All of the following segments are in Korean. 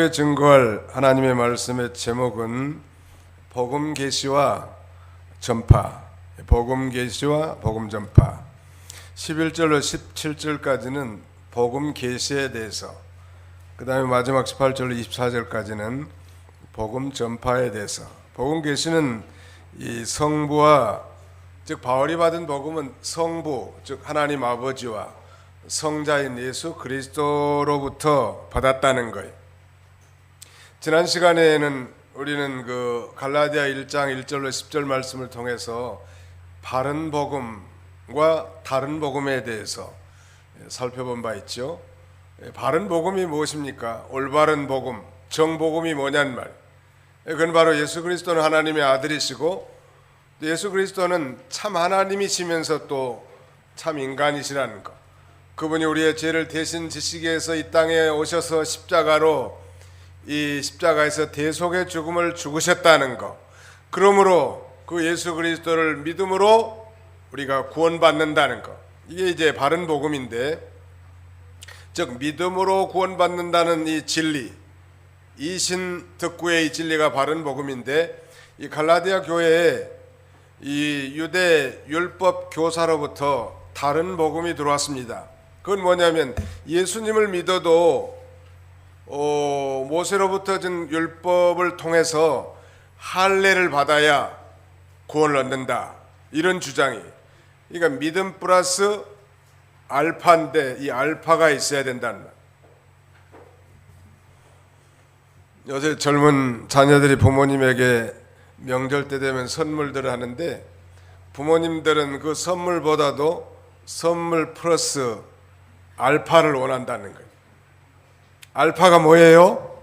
증거할 하나님의 말씀의 제목은 복음 계시와 전파, 복음 계시와 복음 전파. 11절로 17절까지는 복음 계시에 대해서, 그 다음에 마지막 18절로 24절까지는 복음 전파에 대해서. 복음 계시는 이 성부와, 즉 바울이 받은 복음은 성부, 즉 하나님 아버지와 성자인 예수 그리스도로부터 받았다는 거예요. 지난 시간에는 우리는 그 갈라디아 1장 1절로 10절 말씀을 통해서 바른 복음과 다른 복음에 대해서 살펴본 바 있죠. 바른 복음이 무엇입니까? 올바른 복음, 정복음이 뭐냐는 말. 그건 바로 예수 그리스도는 하나님의 아들이시고 예수 그리스도는 참 하나님이시면서 또 참 인간이시라는 것. 그분이 우리의 죄를 대신 지시기 위해서 이 땅에 오셔서 십자가로, 이 십자가에서 대속의 죽음을 죽으셨다는 것. 그러므로 그 예수 그리스도를 믿음으로 우리가 구원받는다는 것. 이게 이제 바른 복음인데, 즉 믿음으로 구원받는다는 이 진리, 이신득구의 이 진리가 바른 복음인데, 이 갈라디아 교회에 이 유대 율법 교사로부터 다른 복음이 들어왔습니다. 그건 뭐냐면 예수님을 믿어도 모세로부터 준 율법을 통해서 할례를 받아야 구원을 얻는다, 이런 주장이. 그러니까 믿음 플러스 알파인데 이 알파가 있어야 된다는 말. 요새 젊은 자녀들이 부모님에게 명절 때 되면 선물들을 하는데, 부모님들은 그 선물보다도 선물 플러스 알파를 원한다는 거예요. 알파가 뭐예요?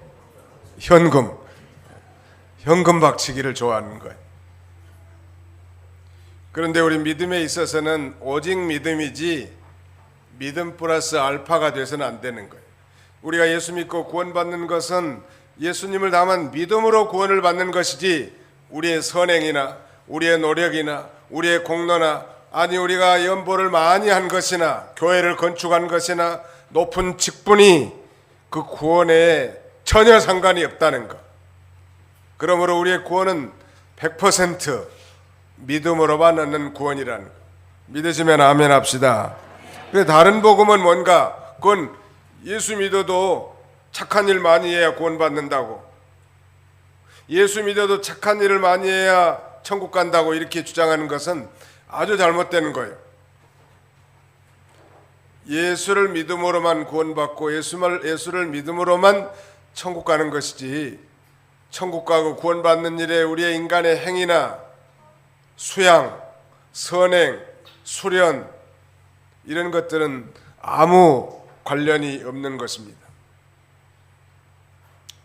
현금. 현금 박치기를 좋아하는 거예요. 그런데 우리 믿음에 있어서는 오직 믿음이지 믿음 플러스 알파가 돼서는 안 되는 거예요. 우리가 예수 믿고 구원받는 것은 예수님을 다만 믿음으로 구원을 받는 것이지, 우리의 선행이나 우리의 노력이나 우리의 공로나, 아니 우리가 연보를 많이 한 것이나 교회를 건축한 것이나 높은 직분이 그 구원에 전혀 상관이 없다는 것. 그러므로 우리의 구원은 100% 믿음으로만 얻는 구원이라는 것. 믿으시면 아멘 합시다. 다른 복음은 뭔가? 그건 예수 믿어도 착한 일 많이 해야 구원받는다고, 예수 믿어도 착한 일을 많이 해야 천국 간다고 이렇게 주장하는 것은 아주 잘못되는 거예요. 예수를 믿음으로만 구원받고 예수를 믿음으로만 천국 가는 것이지, 천국 가고 구원받는 일에 우리의 인간의 행위나 수양, 선행, 수련, 이런 것들은 아무 관련이 없는 것입니다.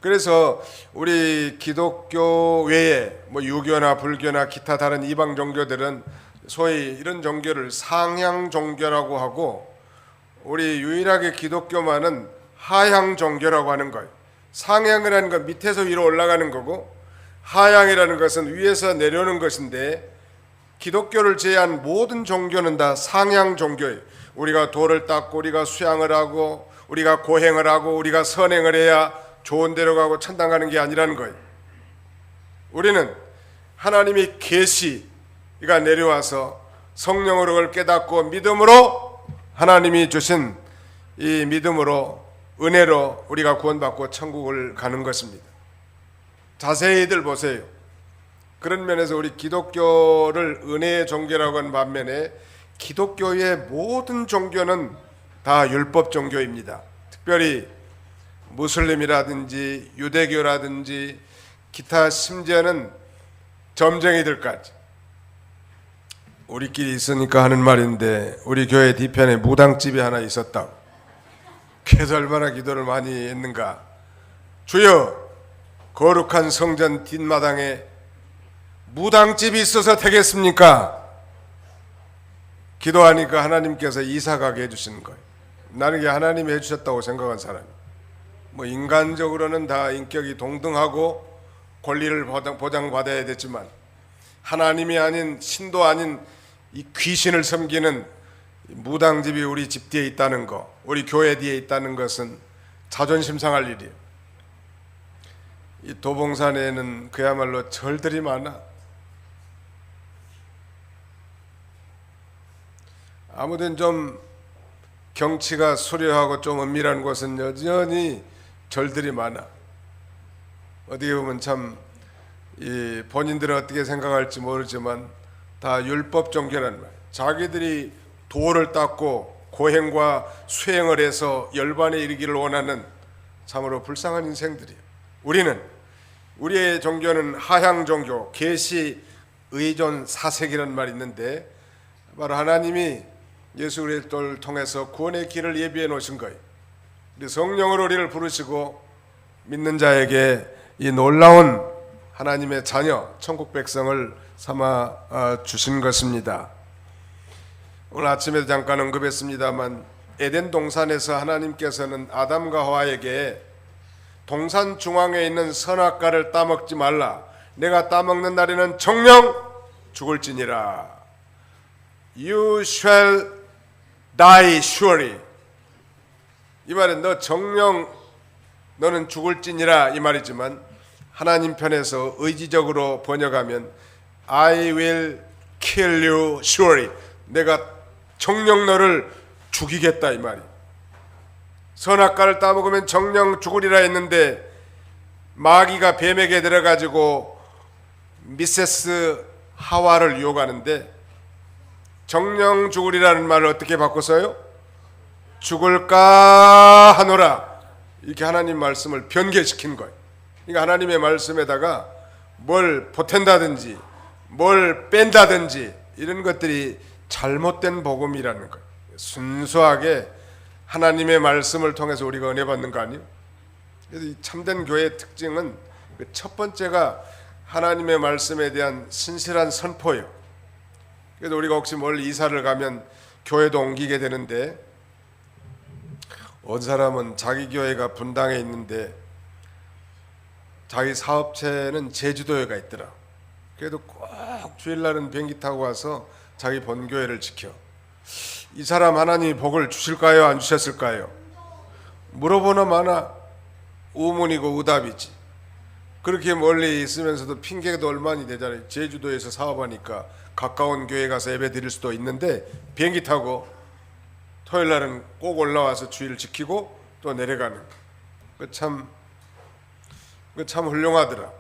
그래서 우리 기독교 외에 유교나 불교나 기타 다른 이방 종교들은 소위 이런 종교를 상향 종교라고 하고, 우리 유일하게 기독교만은 하향 종교라고 하는 거예요. 상향이라는 건 밑에서 위로 올라가는 거고, 하향이라는 것은 위에서 내려오는 것인데, 기독교를 제외한 모든 종교는 다 상향 종교예요. 우리가 도를 닦고 우리가 수양을 하고 우리가 고행을 하고 우리가 선행을 해야 좋은 데로 가고 천당 가는 게 아니라는 거예요. 우리는 하나님이 계시가 내려와서 성령으로 그걸 깨닫고 믿음으로, 하나님이 주신 이 믿음으로, 은혜로 우리가 구원받고 천국을 가는 것입니다. 자세히들 보세요. 그런 면에서 우리 기독교를 은혜의 종교라고 하는 반면에 기독교의 모든 종교는 다 율법 종교입니다. 특별히 무슬림이라든지 유대교라든지 기타, 심지어는 점쟁이들까지. 우리끼리 있으니까 하는 말인데, 우리 교회 뒤편에 무당집이 하나 있었다고. 그래서 얼마나 기도를 많이 했는가. 주여, 거룩한 성전 뒷마당에 무당집이 있어서 되겠습니까? 기도하니까 하나님께서 이사가게 해주시는 거예요. 나는 이게 하나님이 해주셨다고 생각한 사람이. 인간적으로는 다 인격이 동등하고 권리를 보장받아야 되지만, 하나님이 아닌, 신도 아닌 이 귀신을 섬기는 무당집이 우리 집 뒤에 있다는 거, 우리 교회 뒤에 있다는 것은 자존심 상할 일이에요. 이 도봉산에는 그야말로 절들이 많아. 아무튼 좀 경치가 수려하고 좀 은밀한 곳은 여전히 절들이 많아. 어떻게 보면 참 이 본인들은 어떻게 생각할지 모르지만 다 율법 종교란 말. 자기들이 도를 닦고 고행과 수행을 해서 열반에 이르기를 원하는 참으로 불쌍한 인생들이에요. 우리의 종교는 하향 종교, 계시 의존 사색이라는 말이 있는데 바로 하나님이 예수 그리스도를 통해서 구원의 길을 예비해 놓으신 거예요. 성령으로 우리를 부르시고 믿는 자에게 이 놀라운 하나님의 자녀, 천국 백성을 삼아 주신 것입니다. 오늘 아침에도 잠깐 언급했습니다만 에덴 동산에서 하나님께서는 아담과 하와에게 동산 중앙에 있는 선악과를 따먹지 말라. 내가 따먹는 날에는 정령 죽을지니라. You shall die surely. 이 말은 너 정령 너는 죽을지니라 이 말이지만 하나님 편에서 의지적으로 번역하면 I will kill you surely. 내가 정령 너를 죽이겠다 이 말이. 선악과를 따먹으면 정령 죽으리라 했는데 마귀가 뱀에게 들어가지고 미세스 하와를 유혹하는데 정령 죽으리라는 말을 어떻게 바꿔서요? 죽을까 하노라. 이렇게 하나님 말씀을 변개시킨 거예요. 그러니까 하나님의 말씀에다가 뭘 보탠다든지 뭘 뺀다든지 이런 것들이 잘못된 복음이라는 거예요. 순수하게 하나님의 말씀을 통해서 우리가 은혜 받는 거 아니에요? 그래서 이 참된 교회의 특징은 첫 번째가 하나님의 말씀에 대한 신실한 선포예요. 그래서 우리가 혹시 멀리 이사를 가면 교회도 옮기게 되는데 어떤 사람은 자기 교회가 분당에 있는데 자기 사업체는 제주도에가 있더라. 그래도 꼭 주일날은 비행기 타고 와서 자기 본교회를 지켜. 이 사람 하나님이 복을 주실까요? 안 주셨을까요? 물어보나 마나 우문이고 의답이지. 그렇게 멀리 있으면서도 핑계도 얼마나 되잖아요. 제주도에서 사업하니까 가까운 교회 가서 예배 드릴 수도 있는데 비행기 타고 토요일날은 꼭 올라와서 주일을 지키고 또 내려가는 거. 참 훌륭하더라.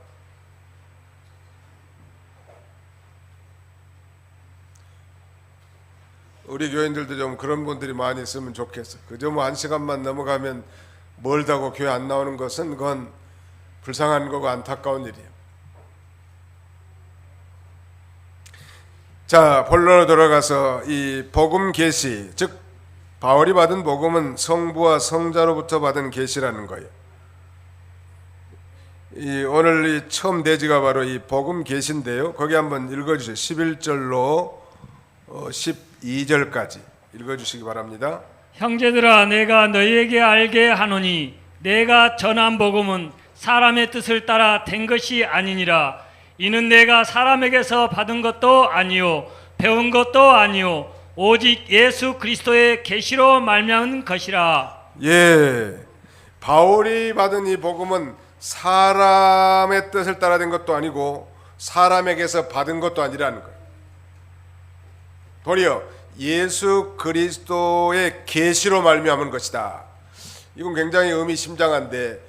우리 교인들도 좀 그런 분들이 많이 있으면 좋겠어. 그저 뭐 1시간만 넘어가면 멀다고 교회 안 나오는 것은 그건 불쌍한 거고 안타까운 일이에요. 자, 본론으로 돌아가서 이 복음 계시, 즉 바울이 받은 복음은 성부와 성자로부터 받은 계시라는 거예요. 오늘 이 처음 대지가 바로 이 복음 계시인데요. 거기 한번 읽어주세요. 11절로 12절까지 읽어주시기 바랍니다. 형제들아, 내가 너희에게 알게 하노니 내가 전한 복음은 사람의 뜻을 따라 된 것이 아니니라. 이는 내가 사람에게서 받은 것도 아니요 배운 것도 아니요 오직 예수 그리스도의 계시로 말미암은 것이라. 예, 바울이 받은 이 복음은 사람의 뜻을 따라 된 것도 아니고 사람에게서 받은 것도 아니라는 거예요. 도리어 예수 그리스도의 계시로 말미암은 것이다. 이건 굉장히 의미심장한데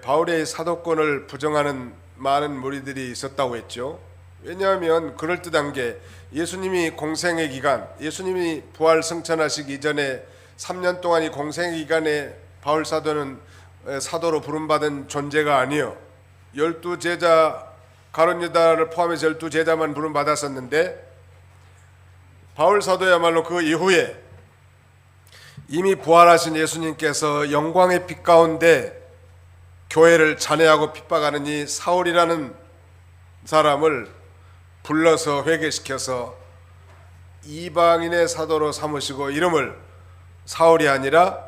바울의 사도권을 부정하는 많은 무리들이 있었다고 했죠. 왜냐하면 그럴듯한 게 예수님이 공생의 기간, 예수님이 부활 승천하시기 이전에 3년 동안 이 공생의 기간에 바울 사도는 사도로 부름받은 존재가 아니요 12제자 가룟 유다를 포함해서 12제자만 부름받았었는데 바울 사도야말로 그 이후에 이미 부활하신 예수님께서 영광의 빛 가운데 교회를 잔해하고 핍박하는 이 사울이라는 사람을 불러서 회개시켜서 이방인의 사도로 삼으시고 이름을 사울이 아니라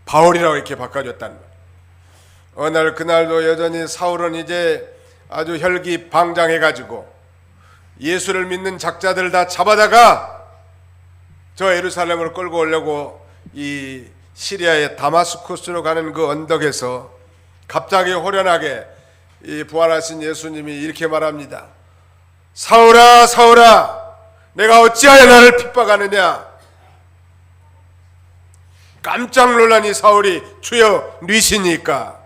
바울이라고 이렇게 바꿔줬다는 거예요. 어느 날 그날도 여전히 사울은 이제 아주 혈기방장해가지고 예수를 믿는 작자들을 다 잡아다가 저 예루살렘으로 끌고 오려고 이 시리아의 다마스쿠스로 가는 그 언덕에서 갑자기 호련하게 이 부활하신 예수님이 이렇게 말합니다. 사울아 사울아 내가 어찌하여 나를 핍박하느냐. 깜짝 놀라니 사울이 주여 누이시니까.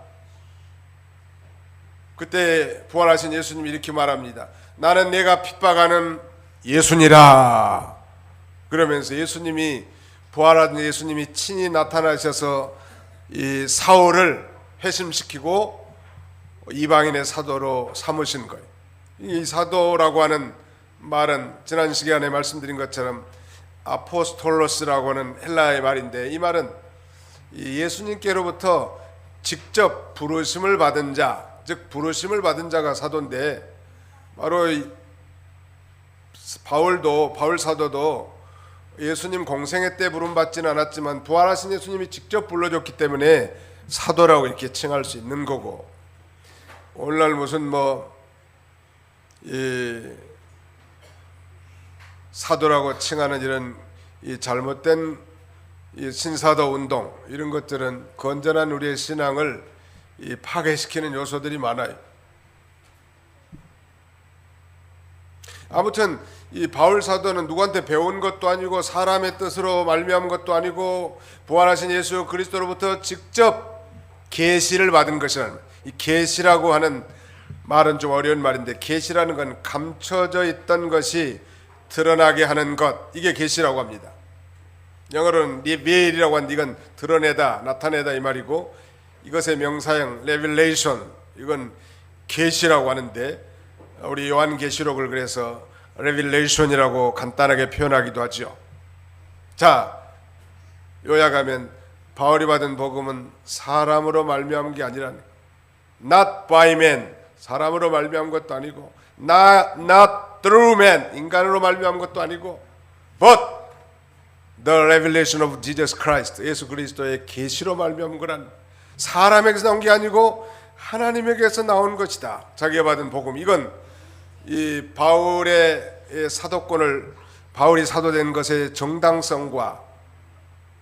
그때 부활하신 예수님이 이렇게 말합니다. 나는 내가 핍박하는 예수니라. 그러면서 예수님이 부활한 예수님이 친히 나타나셔서 이 사울을 회심시키고 이방인의 사도로 삼으신 거예요. 이 사도라고 하는 말은 지난 시간에 말씀드린 것처럼 아포스톨로스라고 하는 헬라의 말인데, 이 말은 예수님께로부터 직접 부르심을 받은 자, 즉 부르심을 받은 자가 사도인데, 바로 바울 사도도 예수님 공생애 때 부름받지는 않았지만 부활하신 예수님이 직접 불러줬기 때문에 사도라고 이렇게 칭할 수 있는 거고, 오늘날 무슨 사도라고 칭하는 이런 이 잘못된 이 신사도 운동, 이런 것들은 건전한 우리의 신앙을 파괴시키는 요소들이 많아요. 아무튼 이 바울 사도는 누구한테 배운 것도 아니고 사람의 뜻으로 말미암은 것도 아니고 부활하신 예수 그리스도로부터 직접 계시를 받은 것이라는 거예요. 이 계시라고 하는 말은 좀 어려운 말인데, 계시라는 건 감춰져 있던 것이 드러나게 하는 것, 이게 계시라고 합니다. 영어로는 리베일이라고 하는데 이건 드러내다, 나타내다 이 말이고, 이것의 명사형 레빌레이션, 이건 계시라고 하는데 우리 요한계시록을 그래서 레빌레이션이라고 간단하게 표현하기도 하죠. 자, 요약하면 바울이 받은 복음은 사람으로 말미암은 게 아니라, not by man, 사람으로 말미암은 것도 아니고, not through man, 인간으로 말미암은 것도 아니고, but the revelation of Jesus Christ, 예수 그리스도의 계시로 말미암은 거란, 사람에게서 나온 게 아니고 하나님에게서 나온 것이다. 자기가 받은 복음, 이건 이 바울의 사도권을, 바울이 사도된 것의 정당성과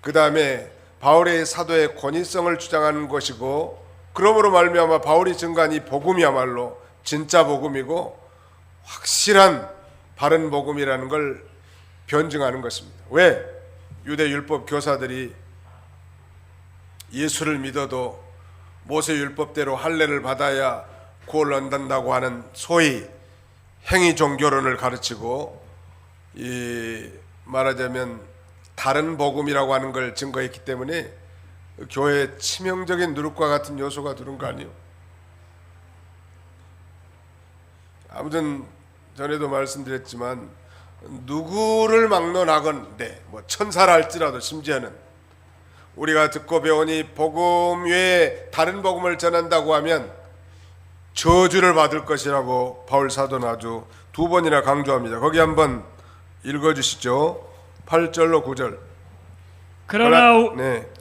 그 다음에 바울의 사도의 권위성을 주장하는 것이고, 그러므로 말미암아 바울이 증거한 이 복음이야말로 진짜 복음이고 확실한 바른 복음이라는 걸 변증하는 것입니다. 왜? 유대 율법 교사들이 예수를 믿어도 모세 율법대로 할례를 받아야 구원을 얻는다고 하는 소위 행위 종교론을 가르치고, 이 말하자면 다른 복음이라고 하는 걸 증거했기 때문에 교회에 치명적인 누룩과 같은 요소가 들은 거 아니에요. 아무튼 전에도 말씀드렸지만 누구를 막론하건대 천사라 할지라도, 심지어는 우리가 듣고 배우니 복음 외에 다른 복음을 전한다고 하면 저주를 받을 것이라고 바울 사도는 아주 두 번이나 강조합니다. 거기 한번 읽어주시죠. 8절로 9절.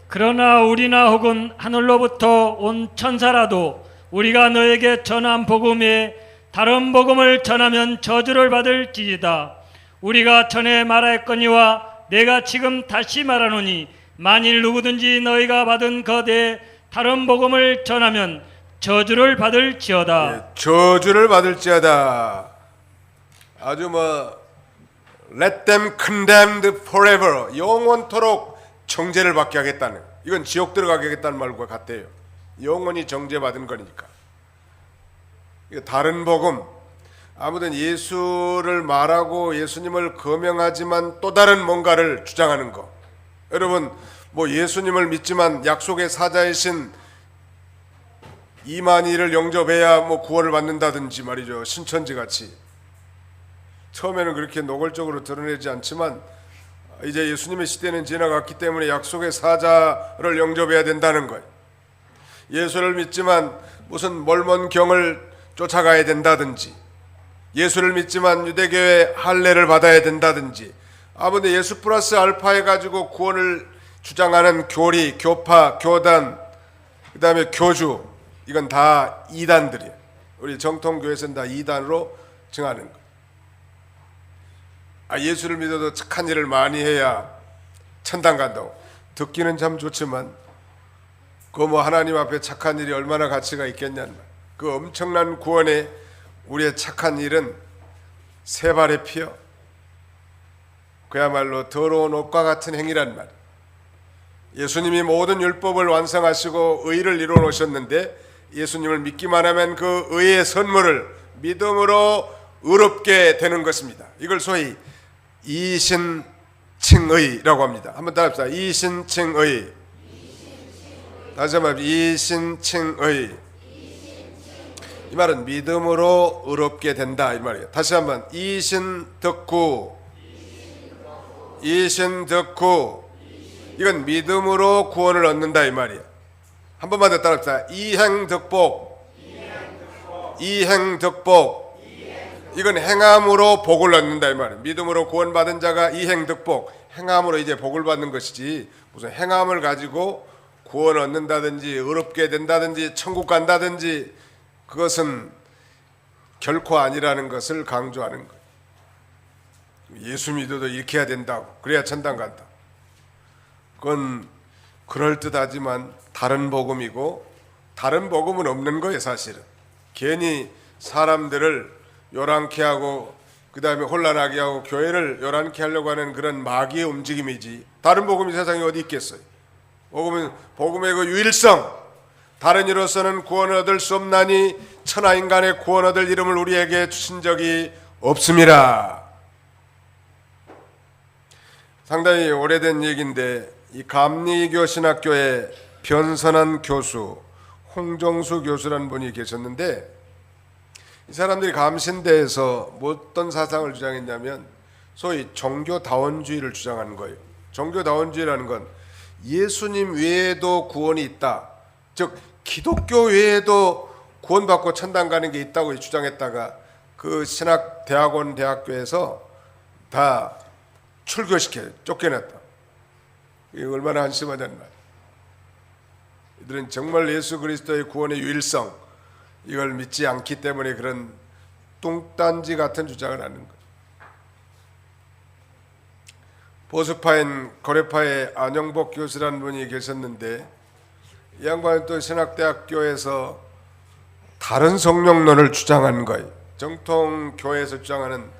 그러나 우리나 혹은 하늘로부터 온 천사라도 우리가 너에게 전한 복음에 다른 복음을 전하면 저주를 받을지이다. 우리가 전에 말하였거니와 내가 지금 다시 말하노니 만일 누구든지 너희가 받은 것에 다른 복음을 전하면 저주를 받을지어다. 저주를 받을지어다. 아주 let them condemned forever, 영원토록 정죄를 받게 하겠다는, 이건 지옥 들어가게 하겠다는 말과 같아요. 영원히 정죄받은 거니까. 다른 복음, 아무튼 예수를 말하고 예수님을 거명하지만 또 다른 뭔가를 주장하는 거. 여러분 예수님을 믿지만 약속의 사자이신 이만희를 영접해야 구원을 받는다든지 말이죠. 신천지같이 처음에는 그렇게 노골적으로 드러내지 않지만 이제 예수님의 시대는 지나갔기 때문에 약속의 사자를 영접해야 된다는 거예요. 예수를 믿지만 무슨 몰몬경을 쫓아가야 된다든지, 예수를 믿지만 유대교의 할례를 받아야 된다든지, 아무튼 예수 플러스 알파 해가지고 구원을 주장하는 교리, 교파, 교단, 그 다음에 교주, 이건 다 이단들이에요. 우리 정통교회에서는 다 이단으로 정하는 거예요. 예수를 믿어도 착한 일을 많이 해야 천당 간다고. 듣기는 참 좋지만 하나님 앞에 착한 일이 얼마나 가치가 있겠냐는 말. 그 엄청난 구원에 우리의 착한 일은 세 발에 피어 그야말로 더러운 옷과 같은 행위란 말. 예수님이 모든 율법을 완성하시고 의를 이루어 놓으셨는데 예수님을 믿기만 하면 그 의의 선물을 믿음으로 의롭게 되는 것입니다. 이걸 소위 이신칭의라고 합니다. 한번 따라합시다. 이신칭의. 다시 한번 이신칭의. 이 말은 믿음으로 의롭게 된다 이 말이에요. 다시 한번 이신덕구. 이신덕구. 이건 믿음으로 구원을 얻는다 이 말이에요. 한 번만 더 따라합시다. 이행덕복. 이행덕복. 이건 행함으로 복을 얻는다 이 말이에요. 믿음으로 구원받은 자가 이행덕복, 행함으로 이제 복을 받는 것이지 무슨 행함을 가지고 구원 얻는다든지 의롭게 된다든지 천국 간다든지 그것은 결코 아니라는 것을 강조하는 거예요. 예수 믿어도 이렇게 해야 된다고, 그래야 천당 간다. 그건 그럴듯하지만 다른 복음이고 다른 복음은 없는 거예요. 사실은 괜히 사람들을 요란케 하고 그 다음에 혼란하게 하고 교회를 요란케 하려고 하는 그런 마귀의 움직임이지 다른 복음이 세상에 어디 있겠어요. 복음의 그 유일성, 다른 이로서는 구원을 얻을 수 없나니 천하인간의 구원 얻을 이름을 우리에게 주신 적이 없습니다. 상당히 오래된 얘기인데 이 감리교 신학교의 변선한 교수 홍정수 교수라는 분이 계셨는데 이 사람들이 감신대에서 어떤 사상을 주장했냐면 소위 종교다원주의를 주장하는 거예요. 종교다원주의라는 건 예수님 외에도 구원이 있다, 즉 기독교 외에도 구원받고 천당 가는 게 있다고 주장했다가 그 신학대학원 대학교에서 다 출교시켜요. 쫓겨냈다. 이게 얼마나 한심하냐는 말. 이들은 정말 예수 그리스도의 구원의 유일성 이걸 믿지 않기 때문에 그런 뚱딴지 같은 주장을 하는 거예요. 보수파인 고려파의 안영복 교수라는 분이 계셨는데 이 양반은 또 신학대학교에서 다른 성령론을 주장한 거예요. 정통 교회에서 주장하는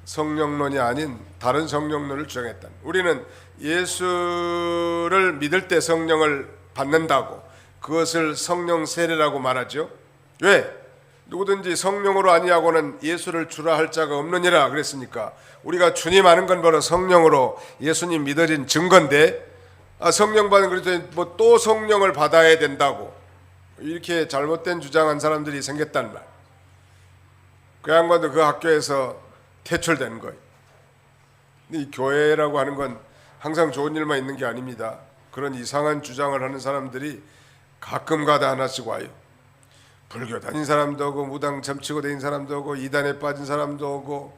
성령론이 아닌 다른 성령론을 주장했다. 우리는 예수를 믿을 때 성령을 받는다고 그것을 성령 세례라고 말하죠. 왜? 누구든지 성령으로 아니하고는 예수를 주라 할 자가 없느니라 그랬으니까 우리가 주님 아는 건 바로 성령으로 예수님 믿어진 증거인데 성령 받은 그랬더니 뭐 또 성령을 받아야 된다고 이렇게 잘못된 주장한 사람들이 생겼단 말. 그 양반도 그 학교에서 퇴출된 거예요. 근데 이 교회라고 하는 건 항상 좋은 일만 있는 게 아닙니다. 그런 이상한 주장을 하는 사람들이 가끔가다 하나씩 와요. 불교 다닌 사람도 오고 무당 점치고 다닌 사람도 오고 이단에 빠진 사람도 오고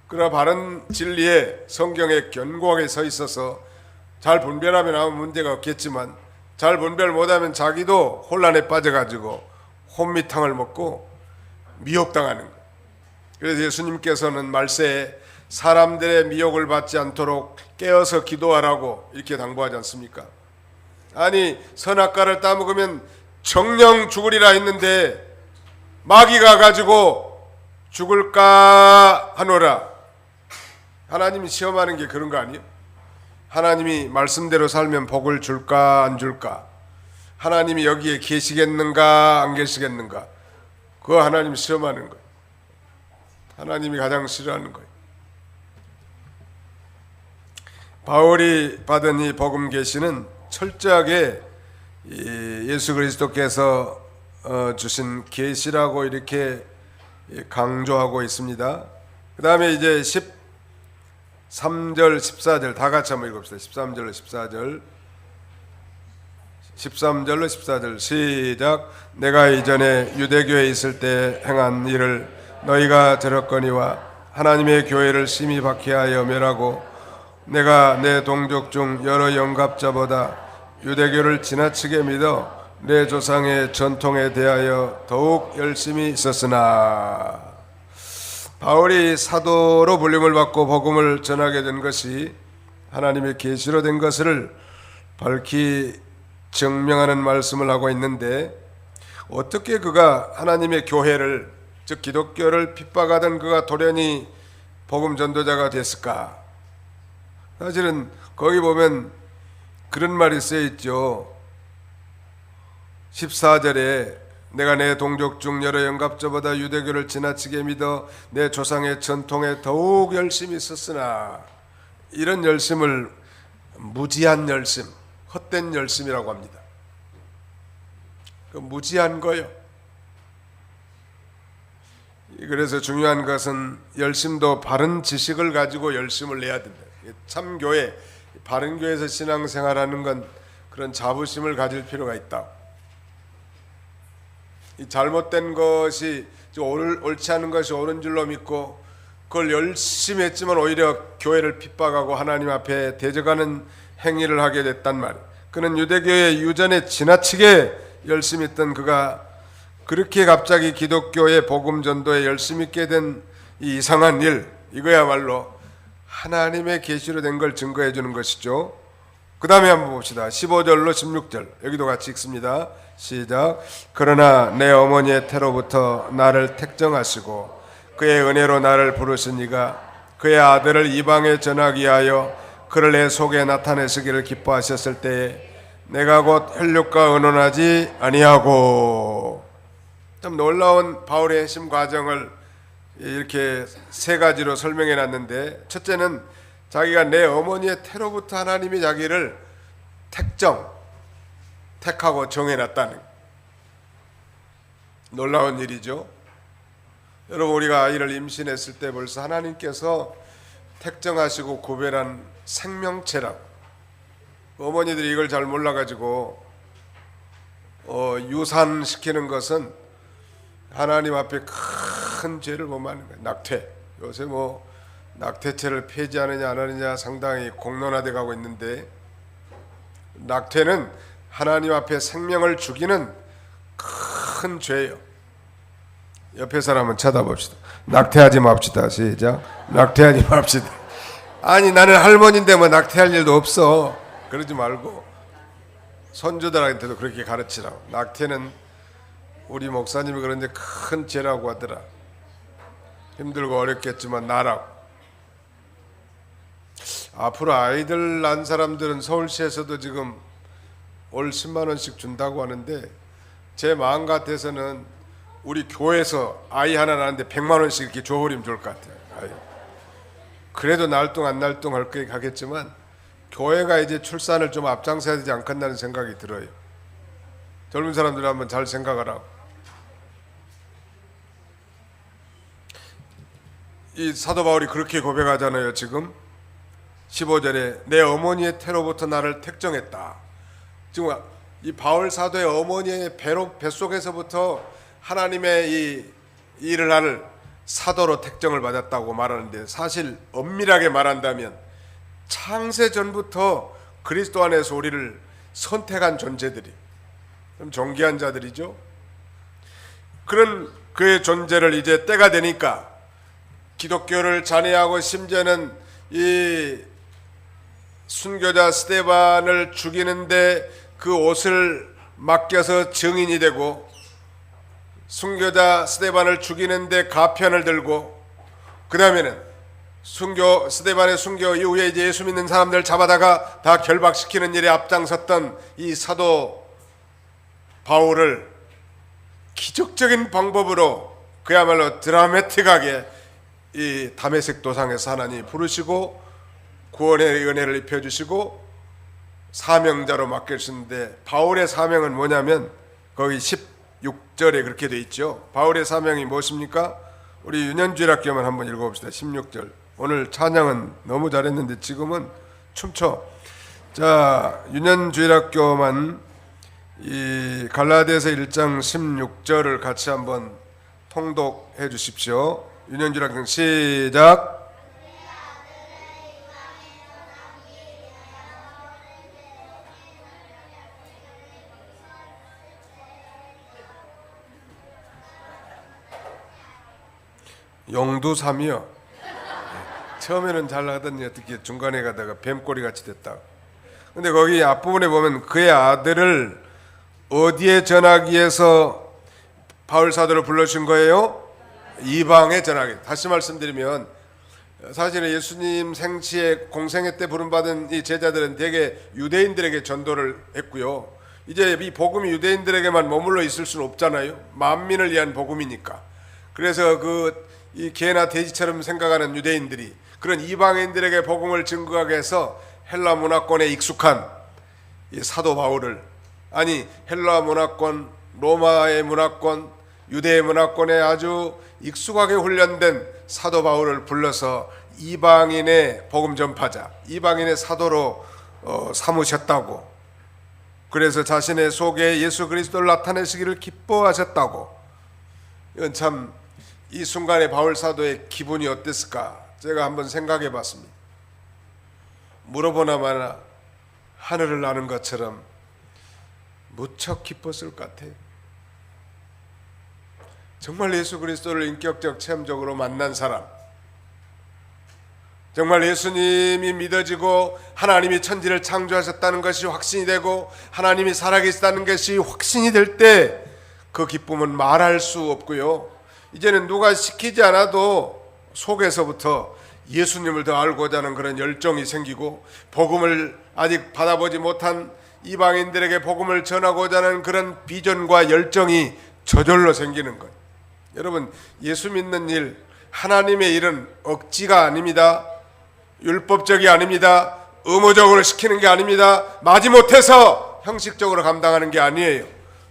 그러나 바른 진리에 성경에 견고하게 서 있어서 잘 분별하면 아무 문제가 없겠지만 잘 분별 못하면 자기도 혼란에 빠져가지고 혼미탕을 먹고 미혹당하는 거예요. 그래서 예수님께서는 말세에 사람들의 미혹을 받지 않도록 깨어서 기도하라고 이렇게 당부하지 않습니까? 아니 선악과를 따먹으면 정령 죽으리라 했는데 마귀가 가지고 죽을까 하노라. 하나님이 시험하는 게 그런 거 아니에요? 하나님이 말씀대로 살면 복을 줄까 안 줄까? 하나님이 여기에 계시겠는가 안 계시겠는가? 그거 하나님이 시험하는 거예요. 하나님이 가장 싫어하는 거예요. 바울이 받은 이 복음 계시는 철저하게 예수 그리스도께서 주신 계시라고 이렇게 강조하고 있습니다. 그 다음에 이제 13절 14절 다 같이 한번 읽읍시다. 13절로 14절 13절로 14절 시작. 내가 이전에 유대교에 있을 때 행한 일을 너희가 들었거니와 하나님의 교회를 심히 박해하여 멸하고 내가 내 동족 중 여러 영갑자보다 유대교를 지나치게 믿어 내 조상의 전통에 대하여 더욱 열심히 있었으나 바울이 사도로 불림을 받고 복음을 전하게 된 것이 하나님의 계시로 된 것을 밝히 증명하는 말씀을 하고 있는데 어떻게 그가 하나님의 교회를, 즉 기독교를 핍박하던 그가 돌연히 복음 전도자가 됐을까? 사실은 거기 보면 그런 말이 쓰여 있죠. 14절에 내가 내 동족 중 여러 영갑자보다 유대교를 지나치게 믿어 내 조상의 전통에 더욱 열심히 썼으나, 이런 열심을 무지한 열심, 헛된 열심이라고 합니다. 그 무지한 거요. 그래서 중요한 것은 열심도 바른 지식을 가지고 열심을 내야 된다. 참 교회, 바른 교회에서 신앙생활하는 건 그런 자부심을 가질 필요가 있다. 이 잘못된 것이 옳지 않은 것이 옳은 줄로 믿고 그걸 열심히 했지만 오히려 교회를 핍박하고 하나님 앞에 대적하는 행위를 하게 됐단 말이에요. 그는 유대교의 유전에 지나치게 열심히 했던 그가 그렇게 갑자기 기독교의 복음 전도에 열심히 있게 된 이 이상한 일, 이거야말로 하나님의 계시로 된 걸 증거해 주는 것이죠. 그 다음에 한번 봅시다. 15절로 16절 여기도 같이 읽습니다. 시작. 그러나 내 어머니의 태로부터 나를 택정하시고 그의 은혜로 나를 부르신 이가 그의 아들을 이방에 전하기 위하여 그를 내 속에 나타내시기를 기뻐하셨을 때에 내가 곧 혈육과 의논하지 아니하고. 좀 놀라운 바울의 핵심 과정을 이렇게 세 가지로 설명해 놨는데, 첫째는 자기가 내 어머니의 태로부터 하나님이 자기를 택하고 정해놨다는 놀라운 일이죠. 여러분, 우리가 아이를 임신했을 때 벌써 하나님께서 택정하시고 구별한 생명체라고. 어머니들이 이걸 잘 몰라가지고 유산시키는 것은 하나님 앞에 큰 죄를 범하는 거예요. 낙태. 요새 뭐 낙태죄를 폐지하느냐 안 하느냐 상당히 공론화돼 가고 있는데, 낙태는 하나님 앞에 생명을 죽이는 큰 죄예요. 옆에 사람은 쳐다봅시다. 낙태하지 맙시다. 시작. 낙태하지 맙시다. 아니, 나는 할머니인데 뭐 낙태할 일도 없어. 그러지 말고 손주들한테도 그렇게 가르치라고. 낙태는 우리 목사님이 그런데 큰 죄라고 하더라. 힘들고 어렵겠지만 나라고. 앞으로 아이들 낳은 사람들은 서울시에서도 지금 월 10만 원씩 준다고 하는데, 제 마음 같아서는 우리 교회에서 아이 하나 낳는데 100만 원씩 이렇게 줘버리면 좋을 것 같아요. 아이. 그래도 날동 안 날동 할 게 가겠지만 교회가 이제 출산을 좀 앞장서야 되지 않겠나는 생각이 들어요. 젊은 사람들 한번 잘 생각하라고. 이 사도 바울이 그렇게 고백하잖아요. 지금 15절에 내 어머니의 태로부터 나를 택정했다. 지금 이 바울 사도의 어머니의 뱃속에서부터 하나님의 이 일을 할 사도로 택정을 받았다고 말하는데, 사실 엄밀하게 말한다면 창세 전부터 그리스도 안에서 우리를 선택한 존재들이, 좀 존귀한 자들이죠. 그런 그의 존재를 이제 때가 되니까 기독교를 잔해하고 심지어는 이 순교자 스데반을 죽이는데 그 옷을 맡겨서 증인이 되고, 순교자 스데반을 죽이는데 가편을 들고, 그 다음에는 스데반의 순교 이후에 이제 예수 믿는 사람들 잡아다가 다 결박시키는 일에 앞장섰던 이 사도 바울을 기적적인 방법으로 그야말로 드라마틱하게 이 다메섹 도상에서 하나님이 부르시고 구원의 은혜를 입혀주시고 사명자로 맡겨주시는데, 바울의 사명은 뭐냐면 거기 16절에 그렇게 돼 있죠. 바울의 사명이 무엇입니까? 우리 유년주일학교만 한번 읽어봅시다. 16절. 오늘 찬양은 너무 잘했는데 지금은 춤춰. 자, 유년주일학교만 이 갈라디아서 1장 16절을 같이 한번 통독해 주십시오. 유년주일학교 시작. 용두삼이요. 처음에는 잘 나가더니 어떻게 중간에 가다가 뱀꼬리 같이 됐다. 근데 거기 앞부분에 보면 그의 아들을 어디에 전하기 위해서 바울 사도를 불러준 거예요? 이방에 전하게. 다시 말씀드리면 사실은 예수님 생치에 공생애 때 부름받은 이 제자들은 대개 유대인들에게 전도를 했고요. 이제 이 복음이 유대인들에게만 머물러 있을 수는 없잖아요. 만민을 위한 복음이니까. 그래서 이 개나 돼지처럼 생각하는 유대인들이 그런 이방인들에게 복음을 증거하게 해서 헬라 문화권에 익숙한 이 사도 바울을, 아니 헬라 문화권, 로마의 문화권, 유대의 문화권에 아주 익숙하게 훈련된 사도 바울을 불러서 이방인의 복음 전파자, 이방인의 사도로 삼으셨다고. 그래서 자신의 속에 예수 그리스도를 나타내시기를 기뻐하셨다고. 이건 참 이 순간에 바울 사도의 기분이 어땠을까 제가 한번 생각해 봤습니다. 물어보나 마나 하늘을 나는 것처럼 무척 기뻤을 것 같아요. 정말 예수 그리스도를 인격적 체험적으로 만난 사람, 정말 예수님이 믿어지고 하나님이 천지를 창조하셨다는 것이 확신이 되고 하나님이 살아계시다는 것이 확신이 될 때 그 기쁨은 말할 수 없고요. 이제는 누가 시키지 않아도 속에서부터 예수님을 더 알고자 하는 그런 열정이 생기고 복음을 아직 받아보지 못한 이방인들에게 복음을 전하고자 하는 그런 비전과 열정이 저절로 생기는 것. 여러분, 예수 믿는 일, 하나님의 일은 억지가 아닙니다. 율법적이 아닙니다. 의무적으로 시키는 게 아닙니다. 마지못해서 형식적으로 감당하는 게 아니에요.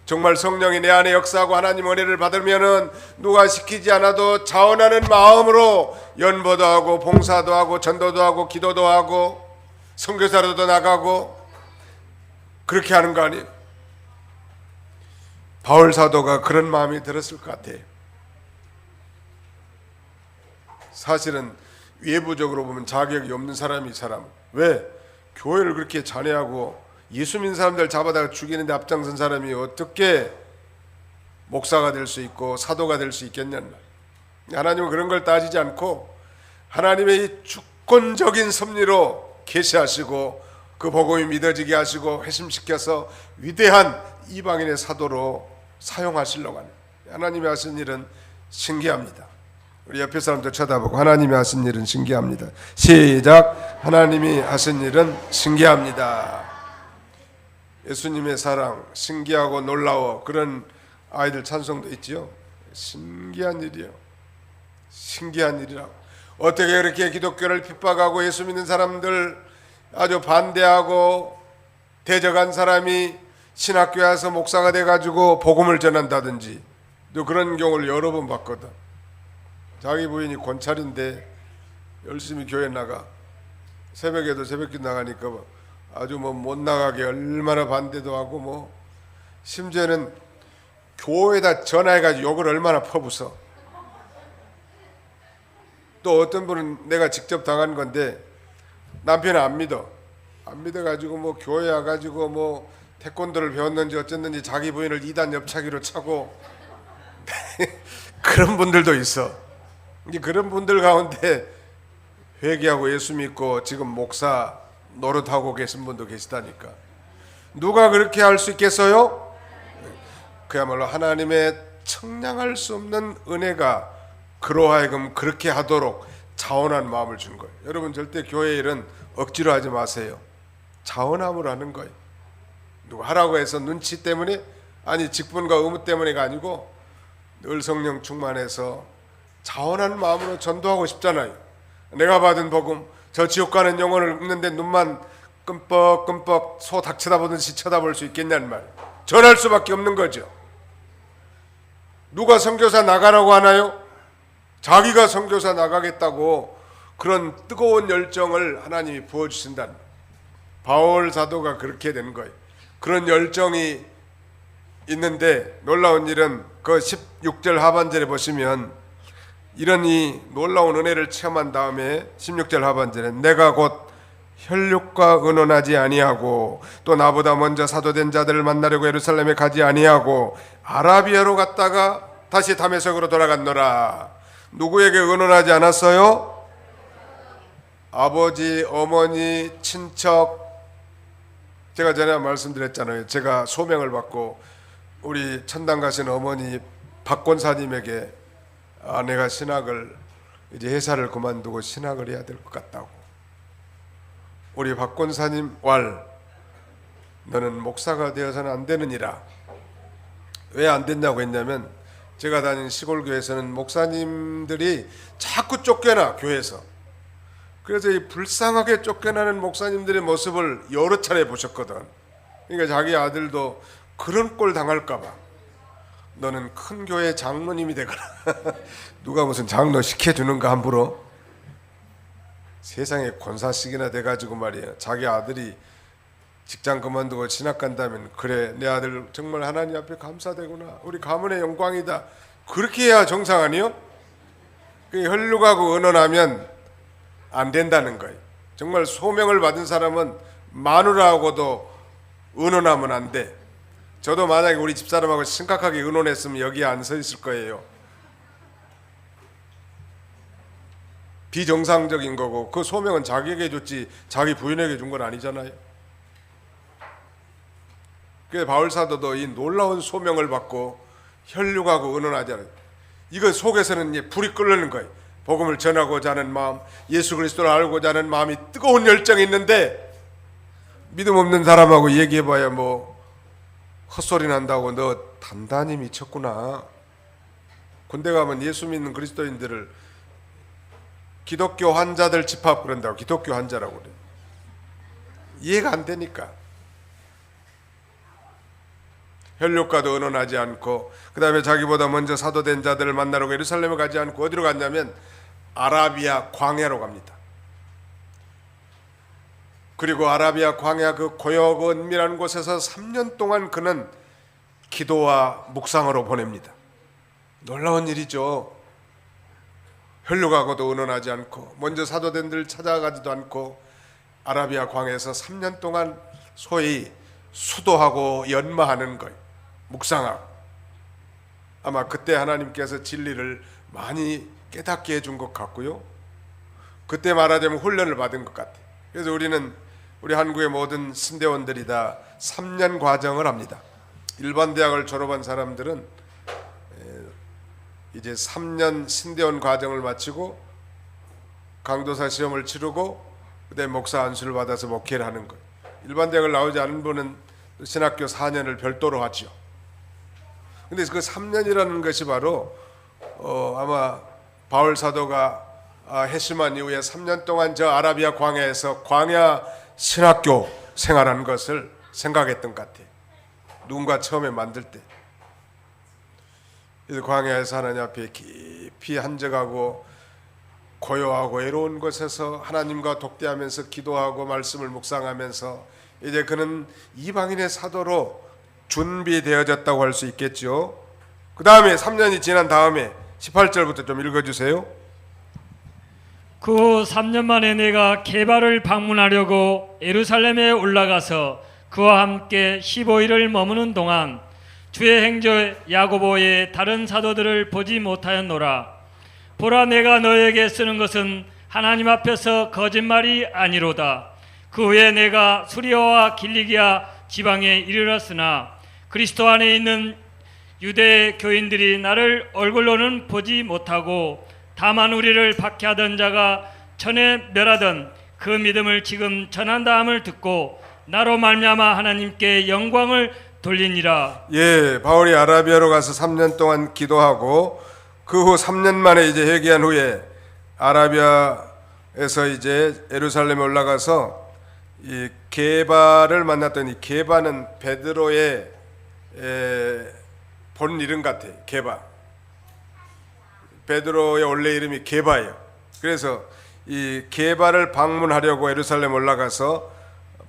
정말 성령이 내 안에 역사하고 하나님 은혜를 받으면은 누가 시키지 않아도 자원하는 마음으로 연보도 하고 봉사도 하고 전도도 하고 기도도 하고 선교사로도 나가고 그렇게 하는 거 아니에요? 바울 사도가 그런 마음이 들었을 것 같아요. 사실은 외부적으로 보면 자격이 없는 사람이 이 사람, 왜 교회를 그렇게 잔해하고 예수 믿는 사람들 잡아다가 죽이는데 앞장선 사람이 어떻게 목사가 될 수 있고 사도가 될 수 있겠냐는 말. 하나님은 그런 걸 따지지 않고 하나님의 이 주권적인 섭리로 계시하시고 그 복음이 믿어지게 하시고 회심시켜서 위대한 이방인의 사도로 사용하시려고 하는, 하나님이 하신 일은 신기합니다. 우리 옆에 사람도 쳐다보고 하나님이 하신 일은 신기합니다. 시작. 하나님이 하신 일은 신기합니다. 예수님의 사랑 신기하고 놀라워, 그런 아이들 찬송도 있지요. 신기한 일이요, 신기한 일이라고. 어떻게 그렇게 기독교를 핍박하고 예수 믿는 사람들 아주 반대하고 대적한 사람이 신학교에 와서 목사가 돼가지고 복음을 전한다든지, 또 그런 경우를 여러 번 봤거든. 자기 부인이 권찰인데 열심히 교회 나가, 새벽에도 새벽기도 나가니까 아주 못 나가게 얼마나 반대도 하고 심지어는 교회에다 전화해가지고 욕을 얼마나 퍼부어. 또 어떤 분은 내가 직접 당한 건데 남편은 안 믿어가지고 교회 와가지고 태권도를 배웠는지 어쨌는지 자기 부인을 2단 옆차기로 차고 그런 분들도 있어. 그런 분들 가운데 회개하고 예수 믿고 지금 목사 노릇하고 계신 분도 계시다니까. 누가 그렇게 할 수 있겠어요? 그야말로 하나님의 청량할 수 없는 은혜가 그로 하여금 그렇게 하도록 자원한 마음을 준 거예요. 여러분, 절대 교회 일은 억지로 하지 마세요. 자원함으로 하는 거예요. 누가 하라고 해서 눈치 때문에, 아니 직분과 의무 때문에가 아니고 늘 성령 충만해서 자원하는 마음으로 전도하고 싶잖아요. 내가 받은 복음, 저 지옥 가는 영혼을 읊는데 눈만 끔뻑끔뻑 소 닭 쳐다보듯이 쳐다볼 수 있겠냐는 말. 전할 수밖에 없는 거죠. 누가 선교사 나가라고 하나요? 자기가 선교사 나가겠다고 그런 뜨거운 열정을 하나님이 부어주신다는 거예요. 바울 사도가 그렇게 된 거예요. 그런 열정이 있는데 놀라운 일은 그 16절 하반절에 보시면 이런 이 놀라운 은혜를 체험한 다음에 16절 하반절에 내가 곧 혈육과 의논하지 아니하고 또 나보다 먼저 사도된 자들을 만나려고 예루살렘에 가지 아니하고 아라비아로 갔다가 다시 다메섹으로 돌아갔노라. 누구에게 의논하지 않았어요? 아버지, 어머니, 친척. 제가 전에 말씀드렸잖아요. 제가 소명을 받고 우리 천당 가신 어머니 박 권사님에게 내가 신학을 이제 회사를 그만두고 신학을 해야 될 것 같다고. 우리 박 권사님 왈, 너는 목사가 되어서는 안 되느니라. 왜 안 됐냐고 했냐면, 제가 다닌 시골 교회에서는 목사님들이 자꾸 쫓겨나, 교회에서. 그래서 이 불쌍하게 쫓겨나는 목사님들의 모습을 여러 차례 보셨거든. 그러니까 자기 아들도 그런 꼴 당할까 봐, 너는 큰 교회 장로님이 되거라. 누가 무슨 장로 시켜주는가 함부로. 세상에 권사식이나 돼가지고 말이야, 자기 아들이 직장 그만두고 신학 간다면, 그래 내 아들 정말 하나님 앞에 감사되구나, 우리 가문의 영광이다, 그렇게 해야 정상 아니요? 혈육하고 언언하면 안 된다는 거예요. 정말 소명을 받은 사람은 마누라하고도 언언하면 안 돼. 저도 만약에 우리 집사람하고 심각하게 의논했으면 여기에 안 서 있을 거예요. 비정상적인 거고, 그 소명은 자기에게 줬지 자기 부인에게 준 건 아니잖아요. 그래서 바울 사도도 이 놀라운 소명을 받고 혈육하고 의논하잖아요. 이거 속에서는 이제 불이 끓는 거예요. 복음을 전하고자 하는 마음, 예수 그리스도를 알고자 하는 마음이 뜨거운 열정이 있는데, 믿음 없는 사람하고 얘기해봐야 뭐 헛소리 난다고, 너 단단히 미쳤구나. 군대 가면 예수 믿는 그리스도인들을 기독교 환자들 집합 그런다고, 기독교 환자라고 그래. 이해가 안 되니까. 혈육과도 의논하지 않고, 그 다음에 자기보다 먼저 사도된 자들을 만나러 예루살렘에 가지 않고 어디로 갔냐면 아라비아 광야로 갑니다. 그리고 아라비아 광야 그 고요하고 은밀한 곳에서 3년 동안 그는 기도와 묵상으로 보냅니다. 놀라운 일이죠. 혈육하고도 의논하지 않고, 먼저 사도된들 찾아가지도 않고, 아라비아 광야에서 3년 동안 소위 수도하고 연마하는 거예요. 묵상하고. 아마 그때 하나님께서 진리를 많이 깨닫게 해준 것 같고요, 그때 말하자면 훈련을 받은 것 같아요. 그래서 우리 한국의 모든 신대원들이 다 3년 과정을 합니다. 일반 대학을 졸업한 사람들은 이제 3년 신대원 과정을 마치고 강도사 시험을 치르고 그다음에 목사 안수를 받아서 목회를 하는 거예요. 일반 대학을 나오지 않은 분은 신학교 4년을 별도로 하죠. 근데 그 3년이라는 것이 바로 아마 바울 사도가 해심한 이후에 3년 동안 저 아라비아 광야에서 광야 신학교 생활하는 것을 생각했던 것 같아요. 누군가 처음에 만들 때. 그래서 광야에서 하나님 앞에 깊이 한적하고 고요하고 외로운 곳에서 하나님과 독대하면서 기도하고 말씀을 묵상하면서 이제 그는 이방인의 사도로 준비되어졌다고 할 수 있겠죠. 그 다음에 3년이 지난 다음에 18절부터 좀 읽어주세요. 그 후 3년 만에 내가 게바를 방문하려고 예루살렘에 올라가서 그와 함께 15일을 머무는 동안 주의 행조 야고보의 다른 사도들을 보지 못하였노라. 보라, 내가 너에게 쓰는 것은 하나님 앞에서 거짓말이 아니로다. 그 후에 내가 수리아와 길리기아 지방에 이르렀으나 그리스도 안에 있는 유대 교인들이 나를 얼굴로는 보지 못하고 다만 우리를 박해하던 자가 전에 멸하던 그 믿음을 지금 전한다함을 듣고 나로 말미암아 하나님께 영광을 돌리니라. 예, 바울이 아라비아로 가서 3년 동안 기도하고 그 후 3년 만에 이제 회개한 후에 아라비아에서 이제 예루살렘에 올라가서 이 게바를 만났더니, 게바는 베드로의 본 이름 같아요. 게바. 베드로의 원래 이름이 게바예요. 그래서 이 게바를 방문하려고 예루살렘 올라가서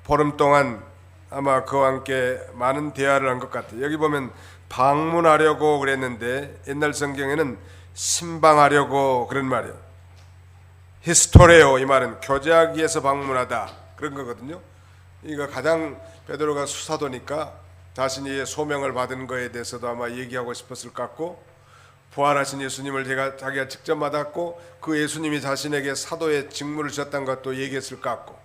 보름 동안 아마 그와 함께 많은 대화를 한 것 같아요. 여기 보면 방문하려고 그랬는데 옛날 성경에는 신방하려고 그런 말이에요. 히스토레오, 이 말은 교제하기 위해서 방문하다 그런 거거든요. 이거 가장 베드로가 수사도니까 자신이 소명을 받은 거에 대해서도 아마 얘기하고 싶었을 것 같고, 부활하신 예수님을 자기가 직접 만났고 그 예수님이 자신에게 사도의 직무를 주셨다는 것도 얘기했을 것 같고,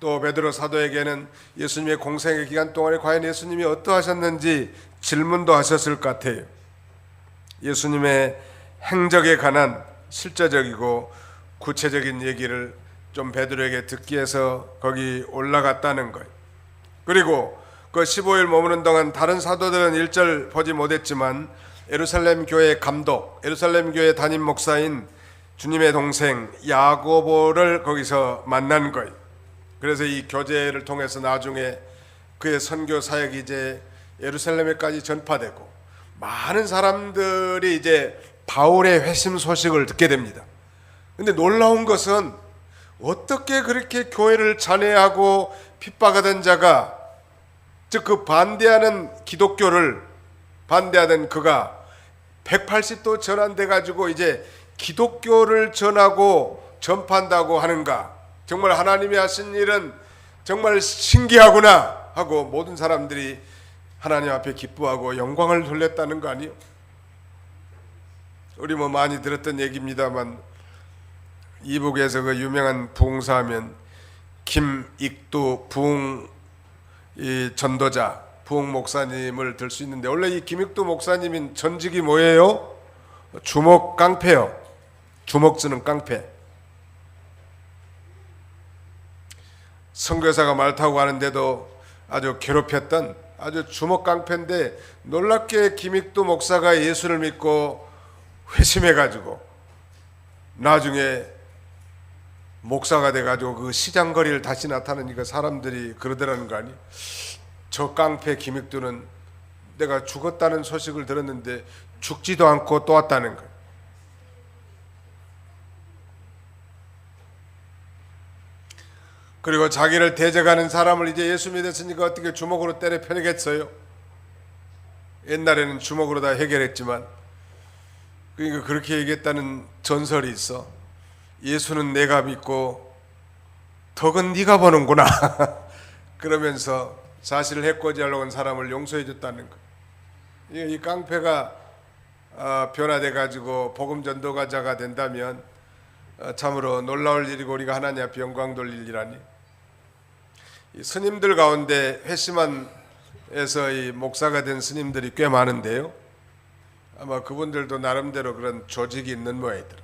또 베드로 사도에게는 예수님의 공생의 기간 동안에 과연 예수님이 어떠하셨는지 질문도 하셨을 것 같아요. 예수님의 행적에 관한 실제적이고 구체적인 얘기를 좀 베드로에게 듣기 위해서 거기 올라갔다는 거예요. 그리고 그 15일 머무는 동안 다른 사도들은 일절 보지 못했지만 예루살렘 교회 감독, 예루살렘 교회 담임 목사인 주님의 동생 야고보를 거기서 만난 거예요. 그래서 이 교제를 통해서 나중에 그의 선교 사역이 이제 예루살렘에까지 전파되고 많은 사람들이 이제 바울의 회심 소식을 듣게 됩니다. 근데 놀라운 것은 어떻게 그렇게 교회를 잔해하고 핍박하던 자가, 즉 그 반대하는 기독교를 반대하던 그가 180도 전환돼 가지고 이제 기독교를 전하고 전파한다고 하는가? 정말 하나님이 하신 일은 정말 신기하구나 하고 모든 사람들이 하나님 앞에 기뻐하고 영광을 돌렸다는 거 아니에요? 우리 뭐 많이 들었던 얘기입니다만 이북에서 그 유명한 부흥사하면 김익두 부흥 이 전도자 부흥 목사님을 들 수 있는데, 원래 이 김익두 목사님인 전직이 뭐예요? 주먹 깡패요. 주먹 쓰는 깡패. 선교사가 말 타고 가는데도 아주 괴롭혔던 아주 주먹 깡패인데, 놀랍게 김익두 목사가 예수를 믿고 회심해가지고 나중에 목사가 돼가지고 그 시장거리를 다시 나타나니까 사람들이 그러더라는 거 아니? 저 깡패 김익두는 내가 죽었다는 소식을 들었는데 죽지도 않고 또 왔다는 거예요. 그리고 자기를 대적하는 사람을 이제 예수 믿었으니까 어떻게 주먹으로 때려 패겠어요? 옛날에는 주먹으로 다 해결했지만, 그러니까 그렇게 얘기했다는 전설이 있어. 예수는 내가 믿고 덕은 네가 보는구나 그러면서 자신을 해코지하려고 한 사람을 용서해 줬다는 거예요. 이 깡패가 변화돼 가지고 복음 전도가자가 된다면 참으로 놀라울 일이고 우리가 하나님 앞에 영광 돌릴 일하니, 이 스님들 가운데 회심한에서 이 목사가 된 스님들이 꽤 많은데요, 아마 그분들도 나름대로 그런 조직이 있는 모양이더라.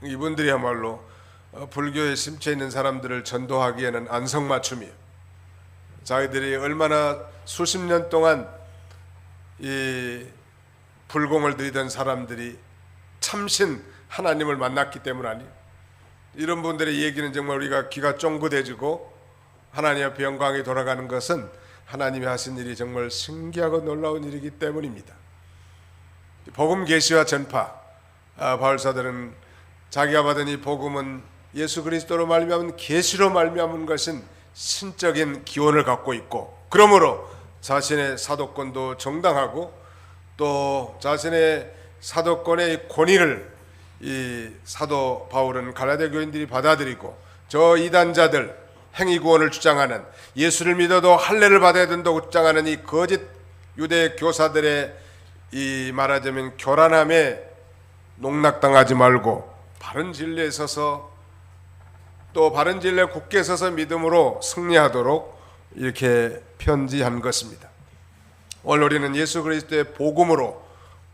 이분들이야말로 불교에 심취해 있는 사람들을 전도하기에는 안성맞춤이에요. 자기들이 얼마나 수십 년 동안 이 불공을 들이던 사람들이 참신 하나님을 만났기 때문 아니에요. 이런 분들의 얘기는 정말 우리가 귀가 쫑긋해지고 하나님 앞에 영광이 돌아가는 것은 하나님이 하신 일이 정말 신기하고 놀라운 일이기 때문입니다. 복음 계시와 전파, 바울사들은 자기가 받은 이 복음은 예수 그리스도로 말미암은 계시로 말미암은 것은 신적인 기원을 갖고 있고, 그러므로 자신의 사도권도 정당하고 또 자신의 사도권의 권위를 이 사도 바울은 갈라디아 교인들이 받아들이고, 저 이단자들 행위구원을 주장하는, 예수를 믿어도 할례를 받아야 된다고 주장하는 이 거짓 유대 교사들의 이 말하자면 교란함에 농락당하지 말고 바른 진리에 서서, 또 바른 진리에 굳게 서서 믿음으로 승리하도록 이렇게 편지한 것입니다. 오늘 우리는 예수 그리스도의 복음으로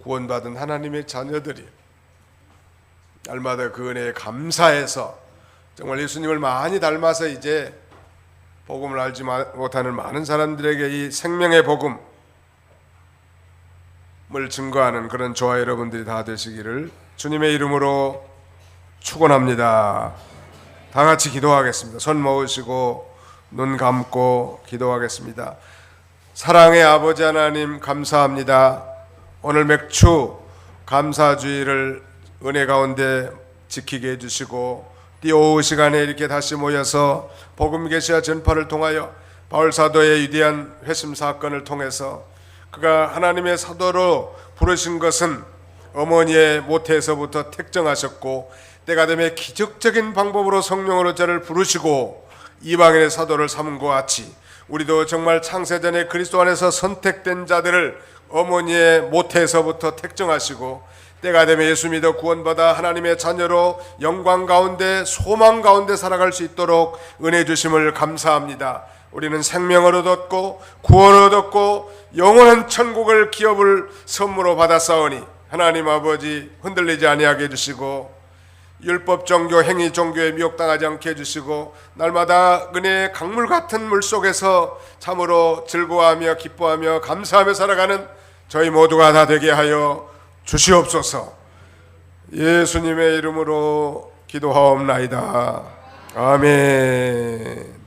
구원받은 하나님의 자녀들이에요. 날마다 그 은혜에 감사해서 정말 예수님을 많이 닮아서 이제 복음을 알지 못하는 많은 사람들에게 이 생명의 복음을 증거하는 그런 저와 여러분들이 다 되시기를 주님의 이름으로 축원합니다. 다 같이 기도하겠습니다. 손 모으시고 눈 감고 기도하겠습니다. 사랑의 아버지 하나님, 감사합니다. 오늘 맥주 감사주의를 은혜 가운데 지키게 해주시고, 이 오후 시간에 이렇게 다시 모여서 복음 계시와 전파를 통하여 바울 사도의 위대한 회심 사건을 통해서 그가 하나님의 사도로 부르신 것은 어머니의 모태에서부터 택정하셨고, 때가 되면 기적적인 방법으로 성령으로 저를 부르시고 이방인의 사도를 삼은 것 같이, 우리도 정말 창세전에 그리스도 안에서 선택된 자들을 어머니의 모태에서부터 택정하시고, 때가 되면 예수 믿어 구원받아 하나님의 자녀로 영광 가운데 소망 가운데 살아갈 수 있도록 은혜 주심을 감사합니다. 우리는 생명을 얻었고 구원을 얻었고 영원한 천국을 기업을 선물로 받았사오니 하나님 아버지 흔들리지 아니하게 해주시고 율법 종교, 행위 종교에 미혹당하지 않게 해주시고 날마다 은혜의 강물 같은 물 속에서 참으로 즐거워하며 기뻐하며 감사하며 살아가는 저희 모두가 다 되게 하여 주시옵소서. 예수님의 이름으로 기도하옵나이다. 아멘.